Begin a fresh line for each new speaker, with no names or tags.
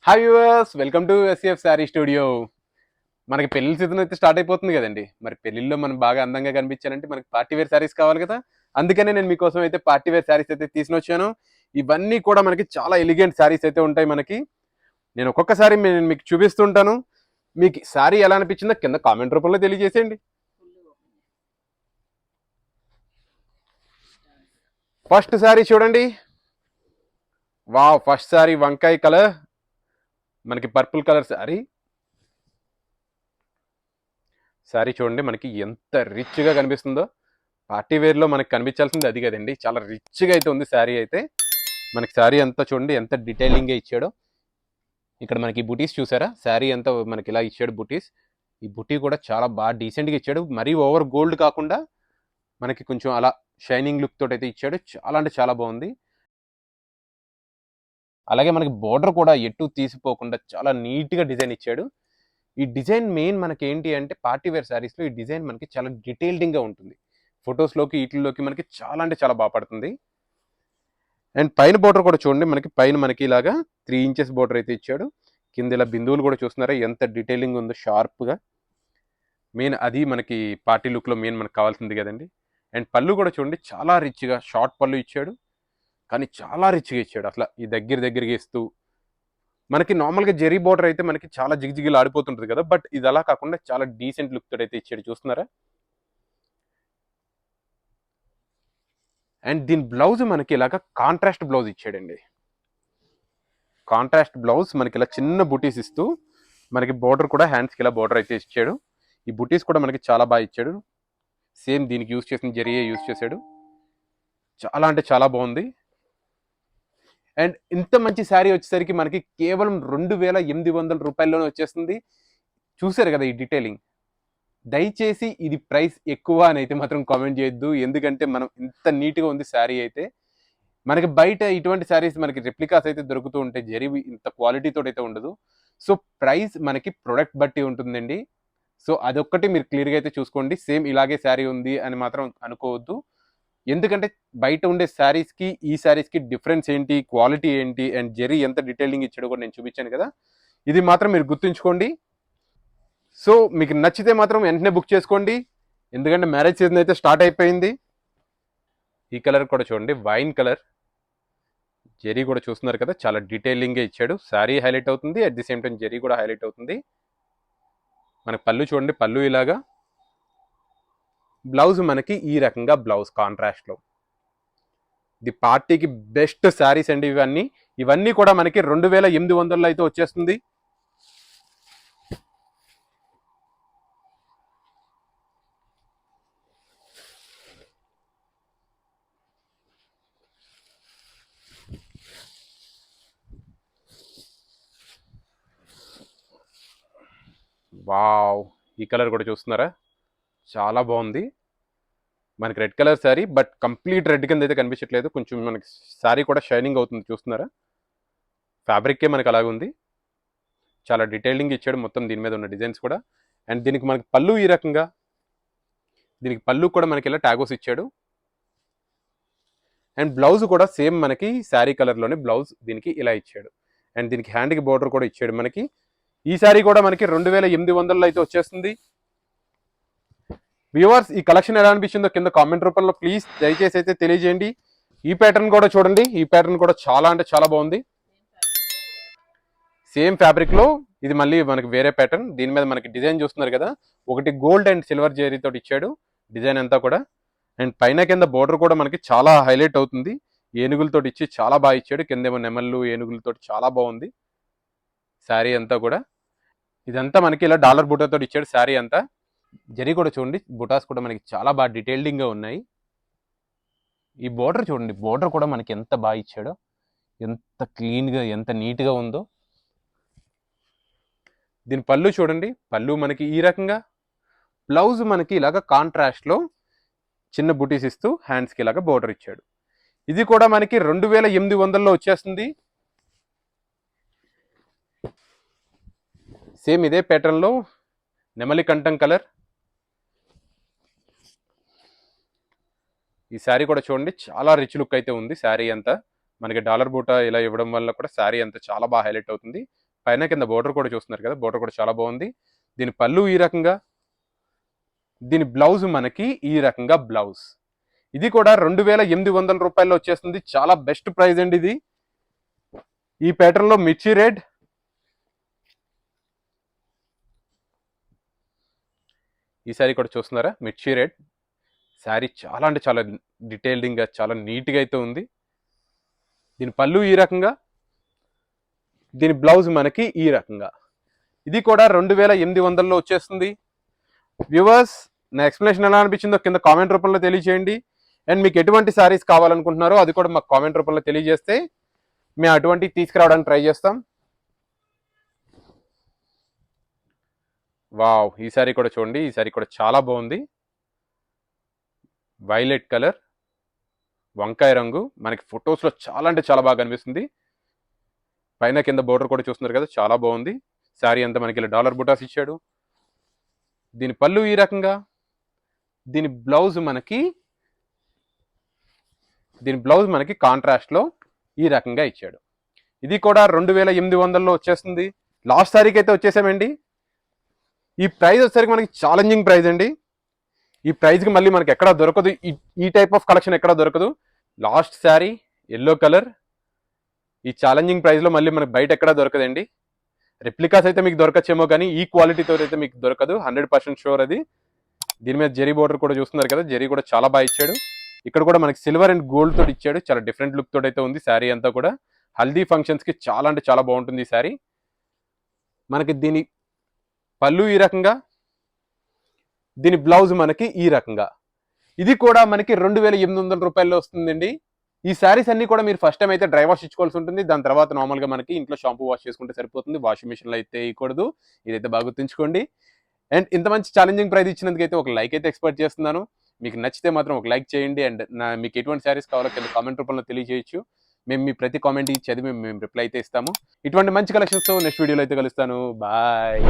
Hi viewers, welcome to SF sari studio. మనకి పెళ్లి season అయితే స్టార్ట్ అయిపోతుంది కదండి. మరి పెళ్లిల్లో మనం బాగా అందంగా కనిపించాలంటే మనకి పార్టీ వేర్ శారీస్ కావాలి కదా. అందుకనే నేను మీకోసం అయితే పార్టీ వేర్ శారీస్ అయితే తీసుకొని వచ్చాను. ఇవన్నీ కూడా మనకి చాలా ఎలిగెంట్ శారీస్ అయితే ఉంటాయి మనకి. నేను ఒక్కొక్కసారి నేను మీకు చూపిస్తుంటాను. మీకు శారీ ఎలా అనిపించిందో కింద కామెంట్ రూపంలో తెలియజేసేయండి. ఫస్ట్ శారీ చూడండి. వావ్, ఫస్ట్ శారీ వంకాయ కలర్, మనకి పర్పుల్ కలర్ శారీ. శారీ చూడండి మనకి ఎంత రిచ్గా కనిపిస్తుందో. పార్టీ వేర్లో మనకి కనిపించాల్సింది అది కదండి. చాలా రిచ్గా అయితే ఉంది శారీ అయితే. మనకి శారీ అంతా చూడండి ఎంత డీటెయిలింగ్గా ఇచ్చాడో. ఇక్కడ మనకి బుటీస్ చూసారా, శారీ అంతా మనకి ఇలా ఇచ్చాడు బుటీస్. ఈ బుటీ కూడా చాలా బాగా డీసెంట్గా ఇచ్చాడు. మరీ ఓవర్ గోల్డ్ కాకుండా మనకి కొంచెం అలా షైనింగ్ లుక్ తోటి అయితే ఇచ్చాడు. చాలా అంటే చాలా బాగుంది. అలాగే మనకి బోర్డర్ కూడా ఎటు తీసిపోకుండా చాలా నీట్గా డిజైన్ ఇచ్చాడు. ఈ డిజైన్ మెయిన్ మనకి ఏంటి అంటే పార్టీ వేర్ శారీస్లో ఈ డిజైన్ మనకి చాలా డీటెయిల్డింగ్గా ఉంటుంది. ఫొటోస్లోకి వీటిల్లోకి మనకి చాలా అంటే చాలా బాగా పడుతుంది. అండ్ పైన బోర్డర్ కూడా చూడండి, మనకి పైన మనకి ఇలాగా 3 ఇంచెస్ బోర్డర్ అయితే ఇచ్చాడు. కింద ఇలా బిందువులు కూడా చూస్తున్నారా ఎంత డీటెయిలింగ్ ఉందో షార్ప్గా. మెయిన్ అది మనకి పార్టీ లుక్లో మెయిన్ మనకు కావాల్సింది కదండి. అండ్ పళ్ళు కూడా చూడండి చాలా రిచ్గా షార్ట్ పళ్ళు ఇచ్చాడు, కానీ చాలా రిచ్గా ఇచ్చాడు. అట్లా ఈ దగ్గరికి ఇస్తూ మనకి నార్మల్గా జెరీ బోర్డర్ అయితే మనకి చాలా జిగిజిగిలు ఆడిపోతుంటుంది కదా, బట్ ఇది అలా కాకుండా చాలా డీసెంట్ లుక్ తోటి అయితే ఇచ్చాడు. చూస్తున్నారా. అండ్ దీని బ్లౌజ్ మనకి ఇలాగ కాంట్రాస్ట్ బ్లౌజ్ ఇచ్చాడండి. కాంట్రాస్ట్ బ్లౌజ్ మనకి ఇలా చిన్న బుటీస్ ఇస్తూ మనకి బోర్డర్ కూడా హ్యాండ్స్కి ఇలా బోర్డర్ అయితే ఇచ్చాడు. ఈ బుటీస్ కూడా మనకి చాలా బాగా ఇచ్చాడు. సేమ్ దీనికి యూజ్ చేసిన జరీయే యూజ్ చేశాడు. చాలా అంటే చాలా బాగుంది. అండ్ ఇంత మంచి శారీ వచ్చేసరికి మనకి కేవలం 2,800 రూపాయల్లోనే వచ్చేస్తుంది. చూసారు కదా ఈ డీటెయిలింగ్. దయచేసి ఇది ప్రైస్ ఎక్కువ అని అయితే మాత్రం కామెంట్ చేయొద్దు. ఎందుకంటే మనం ఇంత నీట్గా ఉంది శారీ అయితే. మనకి బయట ఇటువంటి శారీస్ మనకి రెప్లికాస్ అయితే దొరుకుతూ ఉంటాయి, జరివి ఇంత క్వాలిటీతో అయితే ఉండదు. సో ప్రైస్ మనకి ప్రొడక్ట్ బట్టి ఉంటుందండి. సో అదొక్కటి మీరు క్లియర్గా అయితే చూసుకోండి. సేమ్ ఇలాగే శారీ ఉంది అని మాత్రం అనుకోవద్దు. ఎందుకంటే బయట ఉండే శారీస్కి ఈ శారీస్కి డిఫరెన్స్ ఏంటి, క్వాలిటీ ఏంటి, అండ్ జెరీ ఎంత డీటెయిలింగ్ ఇచ్చాడో కూడా నేను చూపించాను కదా. ఇది మాత్రం మీరు గుర్తుంచుకోండి. సో మీకు నచ్చితే మాత్రం వెంటనే బుక్ చేసుకోండి, ఎందుకంటే మ్యారేజ్ సీజన్ అయితే స్టార్ట్ అయిపోయింది. ఈ కలర్ కూడా చూడండి, వైన్ కలర్. జెరీ కూడా చూస్తున్నారు కదా, చాలా డీటెయిలింగ్గా ఇచ్చాడు. శారీ హైలైట్ అవుతుంది, at the same time zari కూడా హైలైట్ అవుతుంది. మనకి పళ్ళు చూడండి, పళ్ళు ఇలాగా. బ్లౌజ్ మనకి ఈ రకంగా బ్లౌజ్ కాంట్రాస్ట్లో. ది పార్టీకి బెస్ట్ శారీస్ అండి ఇవన్నీ కూడా మనకి 2,800 అయితే వచ్చేస్తుంది. వావ్, ఈ కలర్ కూడా చూస్తున్నారా, చాలా బాగుంది. మనకి red colour sari, but complete red కింద అయితే కనిపించట్లేదు. కొంచెం మనకి శారీ కూడా షైనింగ్ అవుతుంది. చూస్తున్నారా, ఫ్యాబ్రిక్కే మనకి అలాగే ఉంది. చాలా డీటెయిలింగ్ ఇచ్చాడు మొత్తం దీని మీద ఉన్న డిజైన్స్ కూడా. అండ్ దీనికి మనకి పళ్ళు ఈ రకంగా, దీనికి పళ్ళు కూడా మనకి ఇలా ట్యాగోస్ ఇచ్చాడు. అండ్ బ్లౌజ్ కూడా సేమ్ మనకి శారీ కలర్లోనే బ్లౌజ్ దీనికి ఇలా ఇచ్చాడు. అండ్ దీనికి హ్యాండ్కి బోర్డర్ కూడా ఇచ్చాడు మనకి. ఈ శారీ కూడా మనకి 2,800 అయితే వచ్చేస్తుంది. వ్యూవర్స్, ఈ కలెక్షన్ ఎలా అనిపించిందో కింద కామెంట్ రూపంలో ప్లీజ్ దయచేసి అయితే తెలియజేయండి. ఈ ప్యాటర్న్ కూడా చూడండి, ఈ ప్యాటర్న్ కూడా చాలా అంటే చాలా బాగుంది. సేమ్ ఫ్యాబ్రిక్లో ఇది మళ్ళీ మనకి వేరే ప్యాటర్న్. దీని మీద మనకి డిజైన్ చూస్తున్నారు కదా, ఒకటి గోల్డ్ అండ్ సిల్వర్ జెరీ తోటి ఇచ్చాడు డిజైన్ అంతా కూడా. అండ్ పైన కింద బోర్డర్ కూడా మనకి చాలా హైలైట్ అవుతుంది. ఏనుగులతో ఇచ్చి చాలా బాగా ఇచ్చాడు. కిందేమో నెమళ్ళు ఏనుగులతో చాలా బాగుంది శారీ అంతా కూడా. ఇదంతా మనకి ఇలా డాలర్ బుటాతో ఇచ్చాడు శారీ అంతా. జరీ కూడా చూడండి, బుటాస్ కూడా మనకి చాలా బాగా డీటెయిల్డింగ్గా ఉన్నాయి. ఈ బోర్డర్ చూడండి, బోర్డర్ కూడా మనకి ఎంత బాగా ఇచ్చాడో, ఎంత క్లీన్గా ఎంత నీట్గా ఉందో. దీని పళ్ళు చూడండి, పళ్ళు మనకి ఈ రకంగా. బ్లౌజ్ మనకి ఇలాగ కాంట్రాస్ట్లో చిన్న బుటీస్ ఇస్తూ హ్యాండ్స్కి ఇలాగ బోర్డర్ ఇచ్చాడు. ఇది కూడా మనకి 2,800లో వచ్చేస్తుంది. సేమ్ ఇదే ప్యాటర్న్లో నెమలి కంఠం కలర్. ఈ శారీ కూడా చూడండి, చాలా రిచ్ లుక్ అయితే ఉంది శారీ అంతా. మనకి డాలర్ బూటా ఇలా ఇవ్వడం వల్ల కూడా శారీ అంతా చాలా బాగా హైలైట్ అవుతుంది. పైన కింద బోర్డర్ కూడా చూస్తున్నారు కదా, బోర్డర్ కూడా చాలా బాగుంది. దీని పళ్ళు ఈ రకంగా, దీని బ్లౌజ్ మనకి ఈ రకంగా బ్లౌజ్. ఇది కూడా 2800 రూపాయల్లో వచ్చేస్తుంది. చాలా బెస్ట్ ప్రైస్ అండి ఇది. ఈ ప్యాటర్న్ లో మిర్చి రెడ్, ఈ శారీ కూడా చూస్తున్నారా, మిర్చి రెడ్ శారీ చాలా అంటే చాలా డీటెయిల్డింగ్ గా చాలా నీట్ గా అయితే ఉంది. దీని పళ్ళు ఈ రకంగా, దీని బ్లౌజ్ మనకి ఈ రకంగా. ఇది కూడా 2800లో వచ్చేస్తుంది. వ్యూవర్స్, నా ఎక్స్ప్లెనేషన్ ఎలా అనిపించిందో కింద కామెంట్ రూపంలో తెలియజేయండి. అండ్ మీకు ఎటువంటి శారీస్ కావాలనుకుంటున్నారో అది కూడా మాకు కామెంట్ రూపంలో తెలియజేస్తే మేము అటువంటివి తీసుకురావడానికి ట్రై చేస్తాం. వావ్, ఈ శారీ కూడా చూడండి, ఈ శారీ కూడా చాలా బాగుంది. వైలెట్ కలర్, వంకాయ రంగు, మనకి ఫొటోస్లో చాలా అంటే చాలా బాగా కనిపిస్తుంది. పైన కింద బోర్డర్ కూడా చూస్తున్నారు కదా, చాలా బాగుంది. శారీ అంతా మనకి ఇలా డాలర్ బుటాస్ ఇచ్చాడు. దీని పళ్ళు ఈ రకంగా, దీని బ్లౌజ్ మనకి కాంట్రాస్ట్లో ఈ రకంగా ఇచ్చాడు. ఇది కూడా 2800లో వచ్చేస్తుంది. లాస్ట్ శారీకి అయితే వచ్చేసామండి. ఈ ప్రైస్ వచ్చేసరికి మనకి ఛాలెంజింగ్ ప్రైస్ అండి. ఈ ప్రైస్కి మళ్ళీ మనకి ఎక్కడా దొరకదు, ఈ టైప్ ఆఫ్ కలెక్షన్ ఎక్కడా దొరకదు. లాస్ట్ శారీ ఎల్లో కలర్, ఈ ఛాలెంజింగ్ ప్రైస్లో మళ్ళీ మనకి బయట ఎక్కడా దొరకదండి. రెప్లికాస్ అయితే మీకు దొరకచ్చేమో కానీ ఈ క్వాలిటీతో అయితే మీకు దొరకదు, 100% షూర్ అది. దీని మీద జెరీ బోర్డర్ కూడా చూస్తున్నారు కదా, జెరీ కూడా చాలా బాగా ఇచ్చాడు. ఇక్కడ కూడా మనకి సిల్వర్ అండ్ గోల్డ్ తోటి ఇచ్చాడు. చాలా డిఫరెంట్ లుక్ తోటి అయితే ఉంది శారీ అంతా కూడా. హల్దీ ఫంక్షన్స్కి చాలా అంటే చాలా బాగుంటుంది ఈ శారీ. మనకి దీని పళ్ళు ఈ రకంగా, దీని బ్లౌజ్ మనకి ఈ రకంగా. ఇది కూడా మనకి 2800 రూపాయల్లో వస్తుందండి. ఈ శారీస్ అన్ని కూడా మీరు ఫస్ట్ టైం అయితే డ్రై వాష్ ఇచ్చుకోవాల్సి ఉంటుంది. దాని తర్వాత నార్మల్గా మనకి ఇంట్లో షాంపూ వాష్ చేసుకుంటే సరిపోతుంది. వాషింగ్ మిషన్లో అయితే వేయకూడదు. ఇదైతే బాగా గుర్తుంచుకోండి. అండ్ ఇంత మంచి ఛాలెంజింగ్ ప్రైస్ ఇచ్చినందుకైతే ఒక లైక్ అయితే ఎక్స్పెక్ట్ చేస్తున్నాను. మీకు నచ్చితే మాత్రం ఒక లైక్ చేయండి. అండ్ మీకు ఎటువంటి శారీస్ కావాలో కింద కామెంట్ రూపంలో తెలియజేయచ్చు. మేము మీ ప్రతి కామెంట్ చదివి మేము రిప్లై అయితే ఇస్తాము. ఇటువంటి మంచి కలెక్షన్స్తో నెక్స్ట్ వీడియోలో అయితే కలుస్తాను. బాయ్.